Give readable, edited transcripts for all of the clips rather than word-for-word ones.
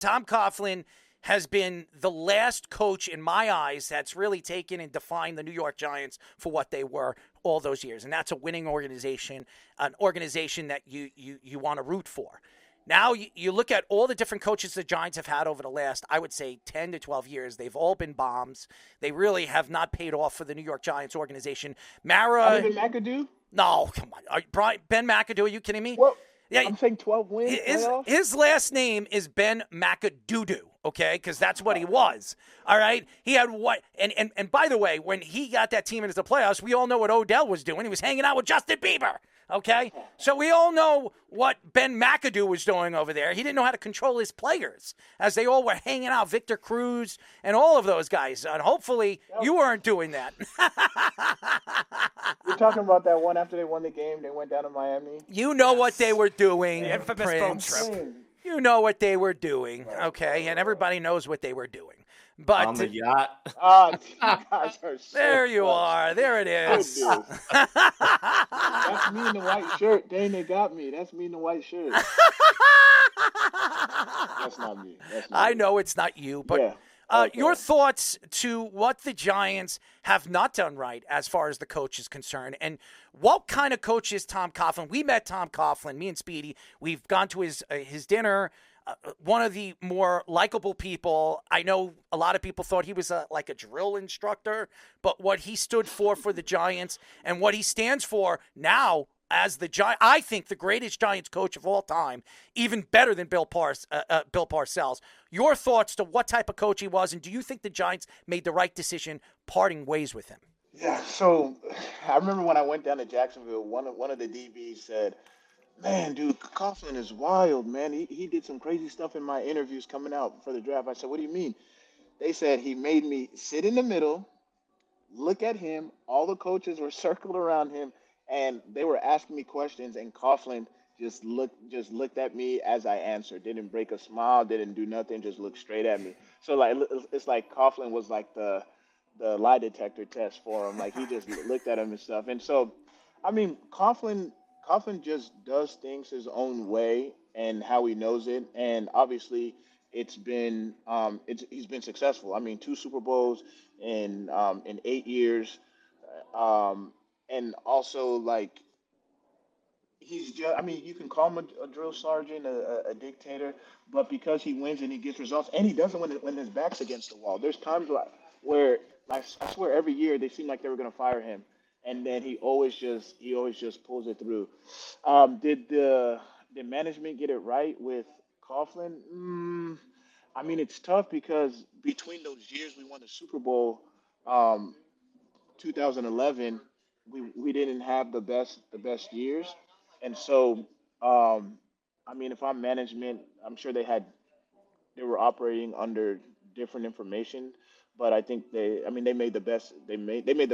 Tom Coughlin has been the last coach in my eyes that's really taken and defined the New York Giants for what they were all those years. And that's a winning organization, an organization that you want to root for. Now you look at all the different coaches the Giants have had over the last, I would say, 10 to 12 years. They've all been bombs. They really have not paid off for the New York Giants organization. Other than McAdoo? No, come on. Ben McAdoo, are you kidding me? Well, yeah, I'm saying 12 wins. His last name is Ben McAdoo, okay? Because that's what he was. All right? He had what? And by the way, when he got that team into the playoffs, we all know what Odell was doing. He was hanging out with Justin Bieber, okay? So we all know what Ben McAdoo was doing over there. He didn't know how to control his players as they all were hanging out, Victor Cruz and all of those guys. And hopefully you weren't doing that. You're talking about that one after they won the game, they went down to Miami? You know what they were doing, the infamous Prince. boat trip. You know what they were doing, okay? And everybody knows what they were doing. But on the yacht. Oh, you guys are so there you funny. are. There it is. That's me in the white shirt. Dang, they got me. That's me in the white shirt. That's not me. I know it's not you, but Yeah. Okay. your thoughts to what the Giants have not done right as far as the coach is concerned, and what kind of coach is Tom Coughlin? We met Tom Coughlin, me and Speedy. We've gone to his dinner. One of the more likable people. I know a lot of people thought he was like a drill instructor, but what he stood for the Giants and what he stands for now as I think the greatest Giants coach of all time, even better than Bill Parcells. Your thoughts to what type of coach he was, and do you think the Giants made the right decision parting ways with him? Yeah, so I remember when I went down to Jacksonville, one of the DBs said, "Man, dude, Coughlin is wild, man. He did some crazy stuff in my interviews coming out for the draft." I said, "What do you mean?" They said he made me sit in the middle, look at him. All the coaches were circled around him, and they were asking me questions, and Coughlin just looked at me as I answered. Didn't break a smile, didn't do nothing, just looked straight at me. So like it's like Coughlin was like the lie detector test for him. Like he just looked at him and stuff. And so, I mean, Coughlin just does things his own way and how he knows it. And obviously, he's been successful. I mean, 2 Super Bowls in 8 years, and also like he's just. I mean, you can call him a drill sergeant, a dictator, but because he wins and he gets results, and he doesn't when his back's against the wall. There's times where I swear every year they seem like they were going to fire him, and then he always just pulls it through. Did management get it right with Coughlin? I mean, it's tough because between those years we won the Super Bowl, 2011, we didn't have the best years, and so I mean, if I'm management, I'm sure they were operating under different information. But I think they made the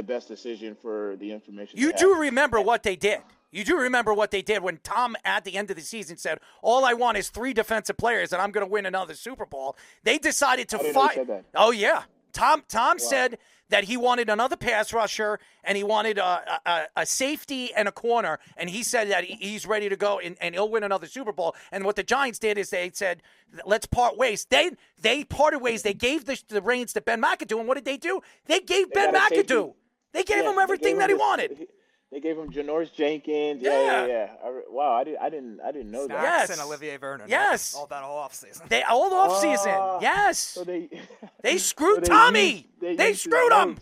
best decision for the information. You do remember what they did. You do remember what they did when Tom, at the end of the season, said, "All I want is 3 defensive players, and I'm going to win another Super Bowl." They decided to fight. Oh yeah, Tom said that he wanted another pass rusher and he wanted a safety and a corner, and he said that he's ready to go and he'll win another Super Bowl. And what the Giants did is they said, "Let's part ways." They parted ways. They gave the reins to Ben McAdoo, and what did they do? They gave Ben McAdoo. They gave him everything that he wanted. They gave him Janoris Jenkins. Yeah. Wow, I didn't know that. Yes. And Olivier Vernon. Yes. All that whole offseason. All offseason. Yes. So they screwed Tommy. They screwed him.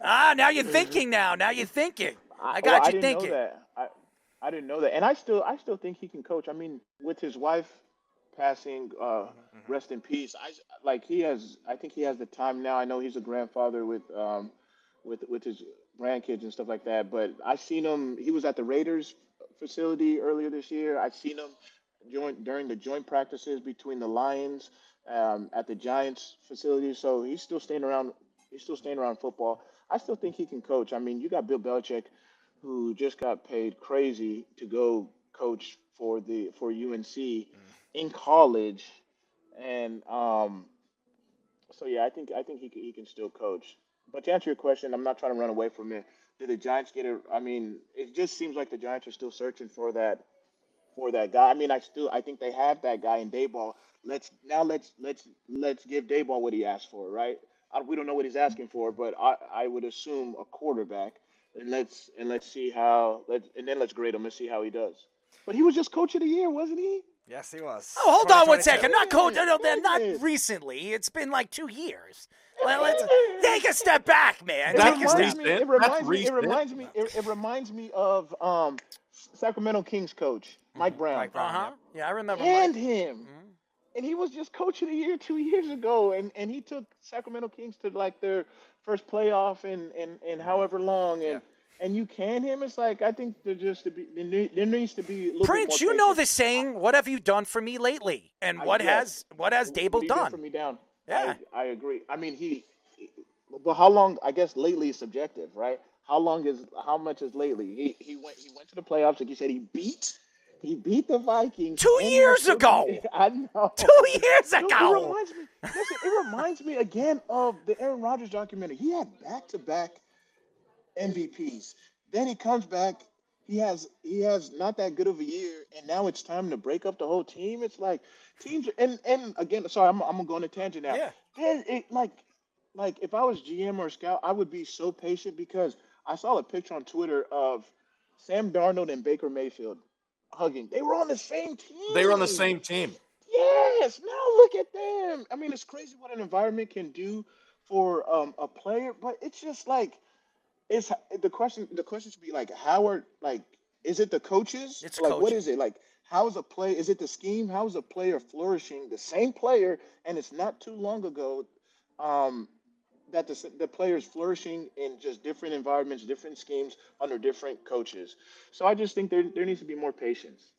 Now you're thinking now. Now you're thinking. I got you thinking. I didn't know that. And I still think he can coach. I mean, with his wife passing, rest in peace. I think he has the time now. I know he's a grandfather with his grandkids and stuff like that. But I seen him. He was at the Raiders facility earlier this year. I seen him during the joint practices between the Lions at the Giants facility. So he's still staying around. He's still staying around football. I still think he can coach. I mean, you got Bill Belichick, who just got paid crazy to go coach for UNC in college, and so yeah, I think he can still coach. But to answer your question, I'm not trying to run away from it. Did the Giants get it? I mean, it just seems like the Giants are still searching for that for that guy. I mean, I think they have that guy in Dayball. Let's give Dayball what he asked for, right? We don't know what he's asking for, but I would assume a quarterback, and let's see how let's grade him and see how he does. But he was just coach of the year, wasn't he? Yes, he was. Oh, hold on one 2022. second. Not coach. No, not Man. recently. It's been like 2 years. Let's take a step back, man. It That's Take a step. reminds me. recent. It That's reminds me. It recent. reminds me. It reminds me of Sacramento Kings coach Mike Brown. Mike Brown. Uh-huh. Yeah, I remember. And Mike. him. And he was just coach of the year 2 years ago, and he took Sacramento Kings to like their first playoff in however long, and you can him. It's like I think there needs to be a little Prince, bit more you know the patience. saying, "What have you done for me lately?" And what Yes. has What Daboll he did done? for me down. Yeah. I agree. I mean but how long? I guess lately is subjective, right? How much is lately? He went to the playoffs, like you said. He beat the Vikings 2 years ago. I know. 2 years No, it ago. reminds me. Listen, it reminds me again of the Aaron Rodgers documentary. He had back-to-back MVPs. Then he comes back. He has not that good of a year, and now it's time to break up the whole team. It's like teams and again, sorry, I'm gonna go on a tangent now. Yeah. Then like if I was GM or scout, I would be so patient because I saw a picture on Twitter of Sam Darnold and Baker Mayfield hugging. They were on the same They were on the team. same team. Yes, now look at them. I mean, it's crazy what an environment can do for a player, but it's just like it's the question. The question should be like, how are like, is it the coaches? It's Like, what coaching. is it like? How is a play? Is it the scheme? How is a player flourishing? The same player, and it's not too long ago um, that the players flourishing in just different environments, different schemes under different coaches. So I just think there needs to be more patience.